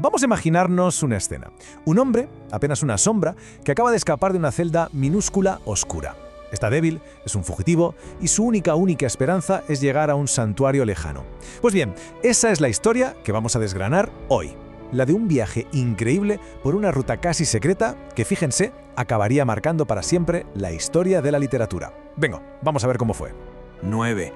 vamos a imaginarnos una escena. Un hombre, apenas una sombra, que acaba de escapar de una celda minúscula oscura. Está débil, es un fugitivo y su única esperanza es llegar a un santuario lejano. Pues bien, esa es la historia que vamos a desgranar hoy. La de un viaje increíble por una ruta casi secreta que, fíjense, acabaría marcando para siempre la historia de la literatura. Venga, vamos a ver cómo fue. 9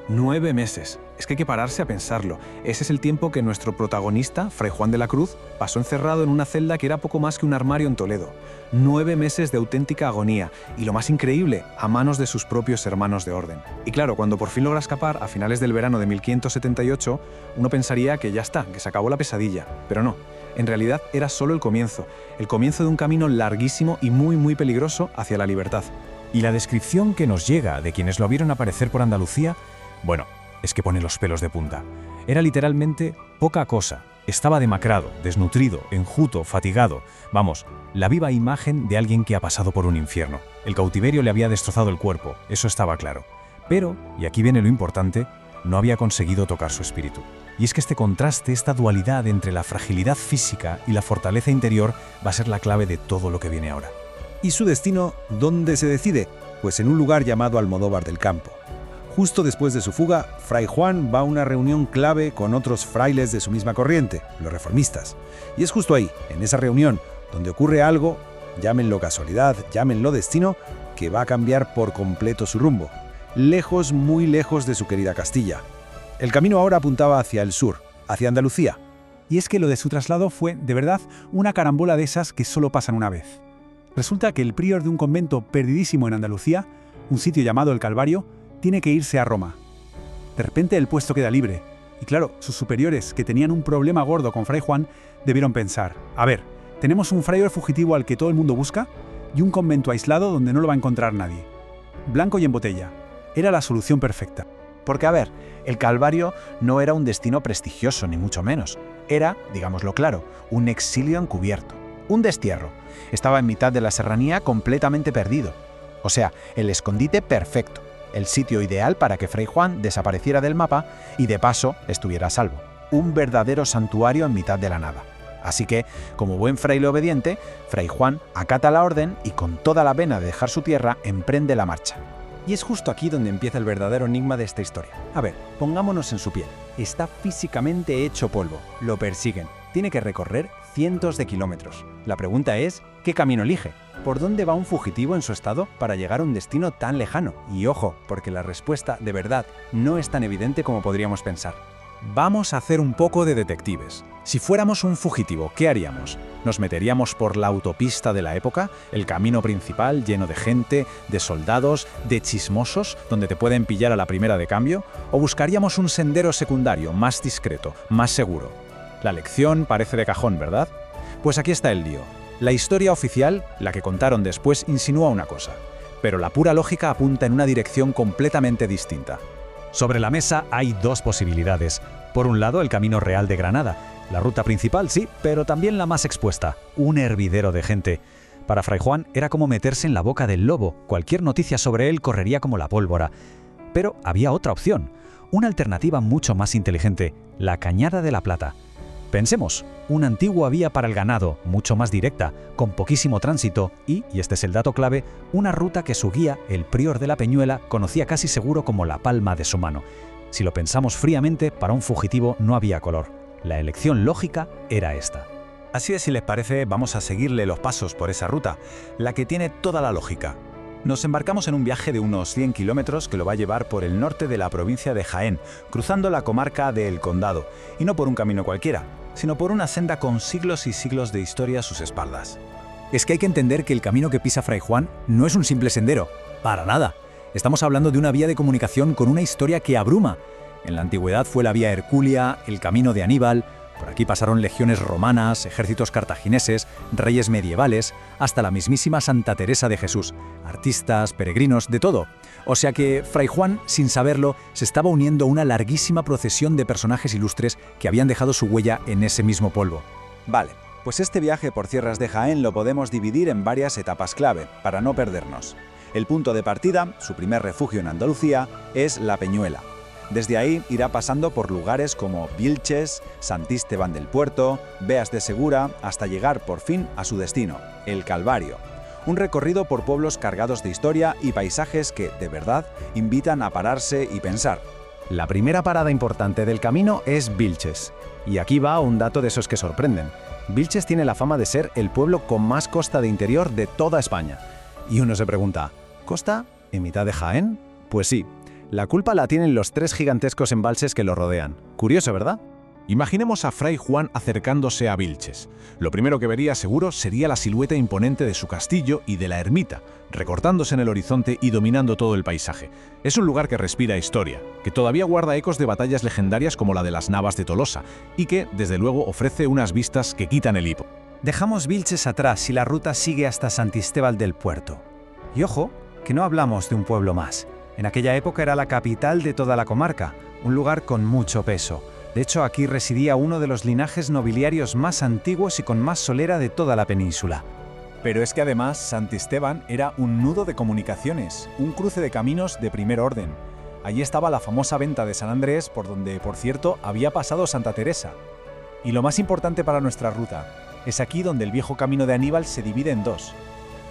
meses. Es que hay que pararse a pensarlo. Ese es el tiempo que nuestro protagonista, Fray Juan de la Cruz, pasó encerrado en una celda que era poco más que un armario en Toledo. 9 meses de auténtica agonía, y lo más increíble, a manos de sus propios hermanos de orden. Y claro, cuando por fin logra escapar, a finales del verano de 1578, uno pensaría que ya está, que se acabó la pesadilla. Pero no, en realidad era solo el comienzo de un camino larguísimo y muy peligroso hacia la libertad. Y la descripción que nos llega de quienes lo vieron aparecer por Andalucía, bueno, es que pone los pelos de punta. Era literalmente poca cosa. Estaba demacrado, desnutrido, enjuto, fatigado. Vamos, la viva imagen de alguien que ha pasado por un infierno. El cautiverio le había destrozado el cuerpo, eso estaba claro. Pero, y aquí viene lo importante, no había conseguido tocar su espíritu. Y es que este contraste, esta dualidad entre la fragilidad física y la fortaleza interior va a ser la clave de todo lo que viene ahora. ¿Y su destino dónde se decide? Pues en un lugar llamado Almodóvar del Campo. Justo después de su fuga, Fray Juan va a una reunión clave con otros frailes de su misma corriente, los reformistas. Y es justo ahí, en esa reunión, donde ocurre algo, llámenlo casualidad, llámenlo destino, que va a cambiar por completo su rumbo. Lejos, muy lejos de su querida Castilla. El camino ahora apuntaba hacia el sur, hacia Andalucía. Y es que lo de su traslado fue, de verdad, una carambola de esas que solo pasan una vez. Resulta que el prior de un convento perdidísimo en Andalucía, un sitio llamado El Calvario, tiene que irse a Roma. De repente el puesto queda libre. Y claro, sus superiores, que tenían un problema gordo con Fray Juan, debieron pensar, a ver, tenemos un fraile fugitivo al que todo el mundo busca y un convento aislado donde no lo va a encontrar nadie. Blanco y en botella. Era la solución perfecta. Porque, a ver, el Calvario no era un destino prestigioso, ni mucho menos. Era, digámoslo claro, un exilio encubierto. Un destierro. Estaba en mitad de la serranía completamente perdido. O sea, el escondite perfecto. El sitio ideal para que Fray Juan desapareciera del mapa y de paso estuviera a salvo. Un verdadero santuario en mitad de la nada. Así que, como buen fraile obediente, Fray Juan acata la orden y con toda la pena de dejar su tierra emprende la marcha. Y es justo aquí donde empieza el verdadero enigma de esta historia. A ver, pongámonos en su piel. Está físicamente hecho polvo. Lo persiguen. Tiene que recorrer cientos de kilómetros. La pregunta es, ¿qué camino elige? ¿Por dónde va un fugitivo en su estado para llegar a un destino tan lejano? Y ojo, porque la respuesta, de verdad, no es tan evidente como podríamos pensar. Vamos a hacer un poco de detectives. Si fuéramos un fugitivo, ¿qué haríamos? ¿Nos meteríamos por la autopista de la época, el camino principal lleno de gente, de soldados, de chismosos, donde te pueden pillar a la primera de cambio? ¿O buscaríamos un sendero secundario, más discreto, más seguro? La lección parece de cajón, ¿verdad? Pues aquí está el lío. La historia oficial, la que contaron después, insinúa una cosa, pero la pura lógica apunta en una dirección completamente distinta. Sobre la mesa hay dos posibilidades. Por un lado, el camino real de Granada. La ruta principal, sí, pero también la más expuesta. Un hervidero de gente. Para Fray Juan era como meterse en la boca del lobo. Cualquier noticia sobre él correría como la pólvora. Pero había otra opción. Una alternativa mucho más inteligente. La Cañada de la Plata. Pensemos, una antigua vía para el ganado, mucho más directa, con poquísimo tránsito y este es el dato clave, una ruta que su guía, el prior de la Peñuela, conocía casi seguro como la palma de su mano. Si lo pensamos fríamente, para un fugitivo no había color. La elección lógica era esta. Así es, si les parece, vamos a seguirle los pasos por esa ruta, la que tiene toda la lógica. Nos embarcamos en un viaje de unos 100 kilómetros que lo va a llevar por el norte de la provincia de Jaén, cruzando la comarca de El Condado, y no por un camino cualquiera, sino por una senda con siglos y siglos de historia a sus espaldas. Es que hay que entender que el camino que pisa Fray Juan no es un simple sendero, para nada. Estamos hablando de una vía de comunicación con una historia que abruma. En la antigüedad fue la vía Hercúlea, el camino de Aníbal. Por aquí pasaron legiones romanas, ejércitos cartagineses, reyes medievales, hasta la mismísima Santa Teresa de Jesús, artistas, peregrinos, de todo. O sea que Fray Juan, sin saberlo, se estaba uniendo a una larguísima procesión de personajes ilustres que habían dejado su huella en ese mismo polvo. Vale, pues este viaje por tierras de Jaén lo podemos dividir en varias etapas clave, para no perdernos. El punto de partida, su primer refugio en Andalucía, es La Peñuela. Desde ahí irá pasando por lugares como Vilches, Santisteban del Puerto, Beas de Segura, hasta llegar por fin a su destino, el Calvario. Un recorrido por pueblos cargados de historia y paisajes que, de verdad, invitan a pararse y pensar. La primera parada importante del camino es Vilches. Y aquí va un dato de esos que sorprenden. Vilches tiene la fama de ser el pueblo con más costa de interior de toda España. Y uno se pregunta, ¿costa en mitad de Jaén? Pues sí, la culpa la tienen los 3 gigantescos embalses que lo rodean. Curioso, ¿verdad? Imaginemos a Fray Juan acercándose a Vilches. Lo primero que vería seguro sería la silueta imponente de su castillo y de la ermita, recortándose en el horizonte y dominando todo el paisaje. Es un lugar que respira historia, que todavía guarda ecos de batallas legendarias como la de las Navas de Tolosa, y que, desde luego, ofrece unas vistas que quitan el hipo. Dejamos Vilches atrás y la ruta sigue hasta Santisteban del Puerto. Y ojo, que no hablamos de un pueblo más. En aquella época era la capital de toda la comarca, un lugar con mucho peso. De hecho, aquí residía uno de los linajes nobiliarios más antiguos y con más solera de toda la península. Pero es que además Santisteban era un nudo de comunicaciones, un cruce de caminos de primer orden. Allí estaba la famosa venta de San Andrés, por donde, por cierto, había pasado Santa Teresa. Y lo más importante para nuestra ruta, es aquí donde el viejo camino de Aníbal se divide en 2.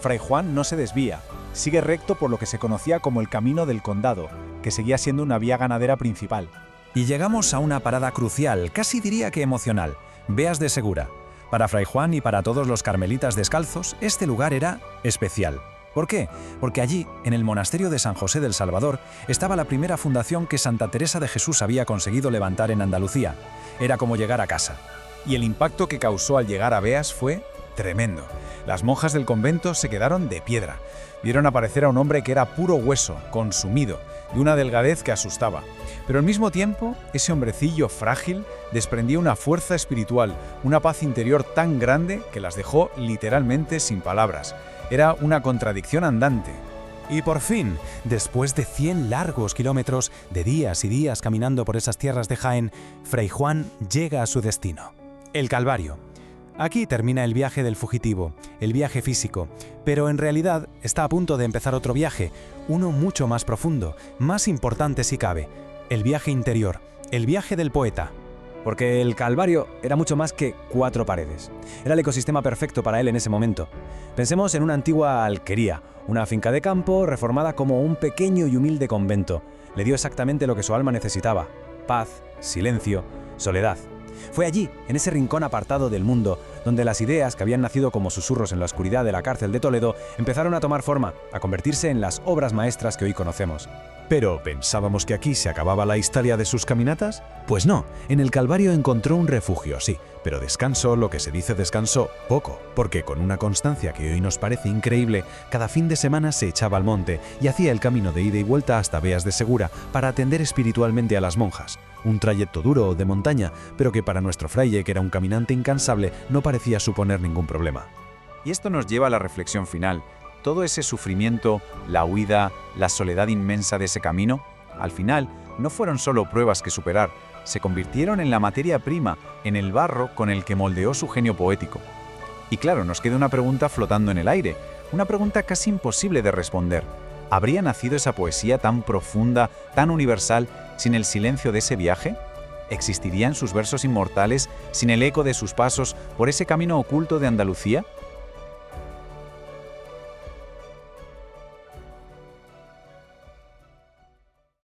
Fray Juan no se desvía, sigue recto por lo que se conocía como el Camino del Condado, que seguía siendo una vía ganadera principal. Y llegamos a una parada crucial, casi diría que emocional, Beas de Segura. Para Fray Juan y para todos los carmelitas descalzos, este lugar era especial. ¿Por qué? Porque allí, en el monasterio de San José del Salvador, estaba la primera fundación que Santa Teresa de Jesús había conseguido levantar en Andalucía. Era como llegar a casa. Y el impacto que causó al llegar a Beas fue tremendo. Las monjas del convento se quedaron de piedra. Vieron aparecer a un hombre que era puro hueso, consumido, de una delgadez que asustaba. Pero al mismo tiempo, ese hombrecillo frágil desprendía una fuerza espiritual, una paz interior tan grande que las dejó literalmente sin palabras. Era una contradicción andante. Y por fin, después de 100 largos kilómetros, de días y días caminando por esas tierras de Jaén, Fray Juan llega a su destino, el Calvario. Aquí termina el viaje del fugitivo, el viaje físico, pero en realidad está a punto de empezar otro viaje, uno mucho más profundo, más importante si cabe, el viaje interior, el viaje del poeta. Porque el Calvario era mucho más que 4 paredes. Era el ecosistema perfecto para él en ese momento. Pensemos en una antigua alquería, una finca de campo reformada como un pequeño y humilde convento. Le dio exactamente lo que su alma necesitaba: paz, silencio, soledad. Fue allí, en ese rincón apartado del mundo, donde las ideas que habían nacido como susurros en la oscuridad de la cárcel de Toledo empezaron a tomar forma, a convertirse en las obras maestras que hoy conocemos. ¿Pero pensábamos que aquí se acababa la historia de sus caminatas? Pues no, en el Calvario encontró un refugio, sí, pero descansó, lo que se dice descansó, poco, porque con una constancia que hoy nos parece increíble, cada fin de semana se echaba al monte y hacía el camino de ida y vuelta hasta Beas de Segura para atender espiritualmente a las monjas. Un trayecto duro de montaña, pero que para nuestro fraile, que era un caminante incansable, no parecía suponer ningún problema. Y esto nos lleva a la reflexión final. Todo ese sufrimiento, la huida, la soledad inmensa de ese camino, al final no fueron solo pruebas que superar, se convirtieron en la materia prima, en el barro con el que moldeó su genio poético. Y claro, nos queda una pregunta flotando en el aire, una pregunta casi imposible de responder. ¿Habría nacido esa poesía tan profunda, tan universal, sin el silencio de ese viaje? ¿Existirían sus versos inmortales sin el eco de sus pasos por ese camino oculto de Andalucía?